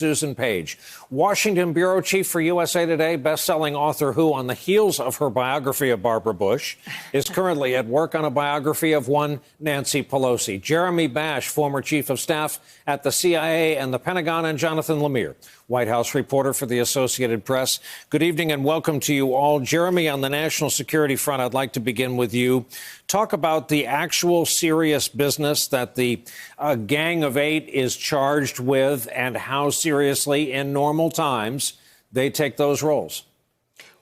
Susan Page, Washington bureau chief for USA Today, best-selling author who, on the heels of her biography of Barbara Bush, is currently at work on a biography of one Nancy Pelosi. Jeremy Bash, former chief of staff at the CIA and the Pentagon, and Jonathan Lemire, White House reporter for the Associated Press. Good evening and welcome to you all. Jeremy, on the national security front, I'd like to begin with you. Talk about the actual serious business that the Gang of Eight is charged with and how seriously, in normal times, they take those roles.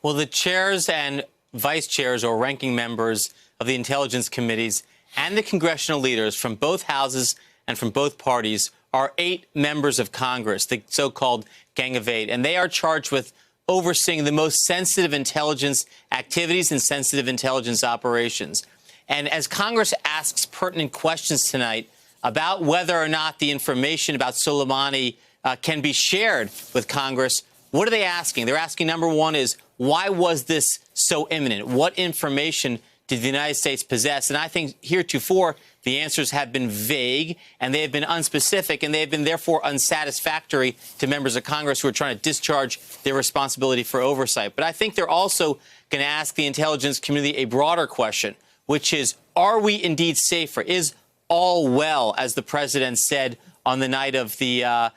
Well, the chairs and vice chairs or ranking members of the intelligence committees and the congressional leaders from both houses and from both parties are 8 members of Congress, the so-called Gang of Eight, and they are charged with overseeing the most sensitive intelligence activities and sensitive intelligence operations. And as Congress asks pertinent questions tonight about whether or not the information about Soleimani can be shared with Congress, what are they asking? They're asking, number one, is why was this so imminent? What information did the United States possess? And I think heretofore, the answers have been vague and they have been unspecific and they have been therefore unsatisfactory to members of Congress who are trying to discharge their responsibility for oversight. But I think they're also going to ask the intelligence community a broader question, which is, are we indeed safer? Is all well, as the president said on the night of the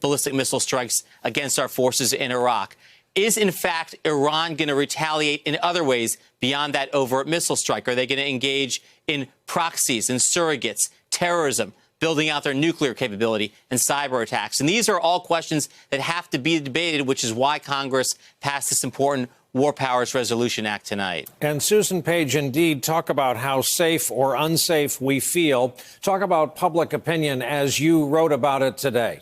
ballistic missile strikes against our forces in Iraq? Is, in fact, Iran going to retaliate in other ways beyond that overt missile strike? Are they going to engage in proxies and surrogates, terrorism, building out their nuclear capability, and cyber attacks? And these are all questions that have to be debated, which is why Congress passed this important War Powers Resolution Act tonight. And Susan Page, indeed, talk about how safe or unsafe we feel. Talk about public opinion as you wrote about it today.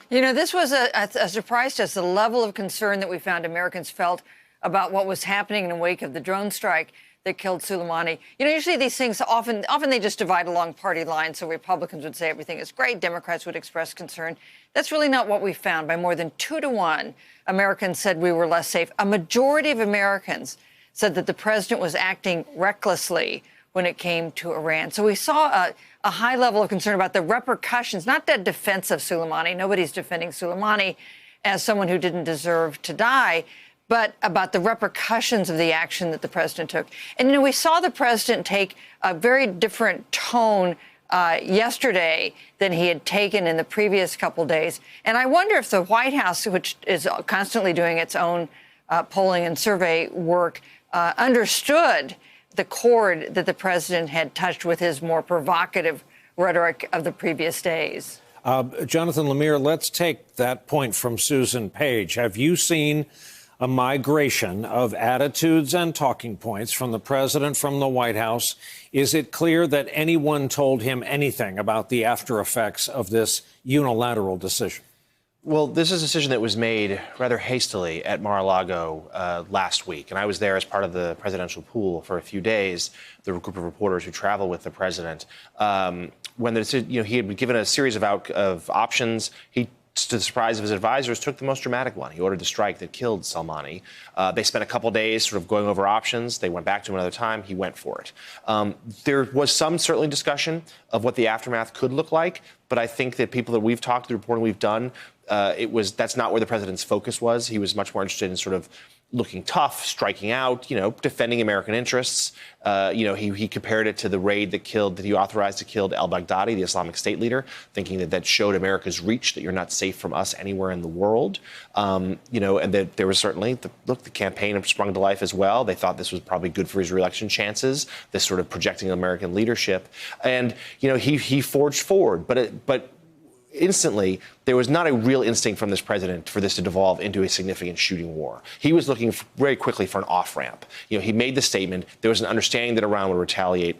You know, this was a surprise to us, the level of concern that we found Americans felt about what was happening in the wake of the drone strike that killed Soleimani. You know, usually these things often they just divide along party lines. So Republicans would say everything is great. Democrats would express concern. That's really not what we found. By more than 2-to-1, Americans said we were less safe. A majority of Americans said that the president was acting recklessly when it came to Iran. So we saw a high level of concern about the repercussions, not the defense of Soleimani. Nobody's defending Soleimani as someone who didn't deserve to die, but about the repercussions of the action that the president took. And, you know, we saw the president take a very different tone yesterday than he had taken in the previous couple days. And I wonder if the White House, which is constantly doing its own polling and survey work, understood the chord that the president had touched with his more provocative rhetoric of the previous days. Jonathan Lemire, let's take that point from Susan Page. Have you seen a migration of attitudes and talking points from the president, from the White House? Is it clear that anyone told him anything about the after effects of this unilateral decision? Well, this is a decision that was made rather hastily at Mar-a-Lago last week, and I was there as part of the presidential pool for a few days, the group of reporters who travel with the president. When he had been given a series of options, he, to the surprise of his advisors, took the most dramatic one. He ordered the strike that killed Soleimani. They spent a couple days sort of going over options. They went back to him another time. He went for it. There was some certainly discussion of what the aftermath could look like, but I think that people that we've talked to, the reporting we've done, that's not where the president's focus was. He was much more interested in sort of looking tough, striking out, defending American interests. He compared it to the raid that he authorized to kill al-Baghdadi, the Islamic State leader, thinking that showed America's reach, that you're not safe from us anywhere in the world. And that there was certainly, the campaign sprung to life as well. They thought this was probably good for his reelection chances, this sort of projecting American leadership. And, he forged forward, but instantly, there was not a real instinct from this president for this to devolve into a significant shooting war. He was looking very quickly for an off-ramp. He made the statement. There was an understanding that Iran would retaliate.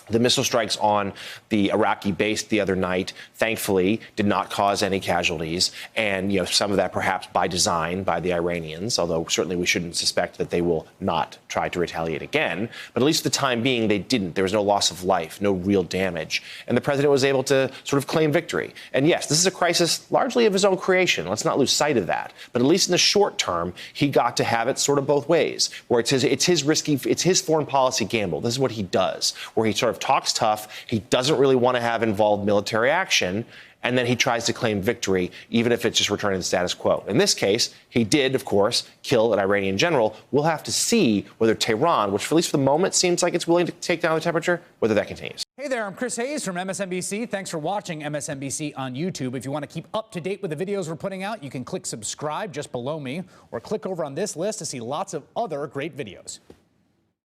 The missile strikes on the Iraqi base the other night, thankfully, did not cause any casualties. And, some of that perhaps by design by the Iranians, although certainly we shouldn't suspect that they will not try to retaliate again. But at least for the time being, they didn't. There was no loss of life, no real damage. And the president was able to sort of claim victory. And yes, this is a crisis largely of his own creation. Let's not lose sight of that. But at least in the short term, he got to have it sort of both ways, where it's his foreign policy gamble. This is what he does, where he sort of talks tough. He doesn't really want to have involved military action. and then he tries to claim victory, even if it's just returning the status quo. In this case, he did, of course, kill an Iranian general. We'll have to see whether Tehran, which at least for the moment seems like it's willing to take down the temperature, whether that continues. Hey there, I'm Chris Hayes from MSNBC. Thanks for watching MSNBC on YouTube. If you want to keep up to date with the videos we're putting out, you can click subscribe just below me or click over on this list to see lots of other great videos.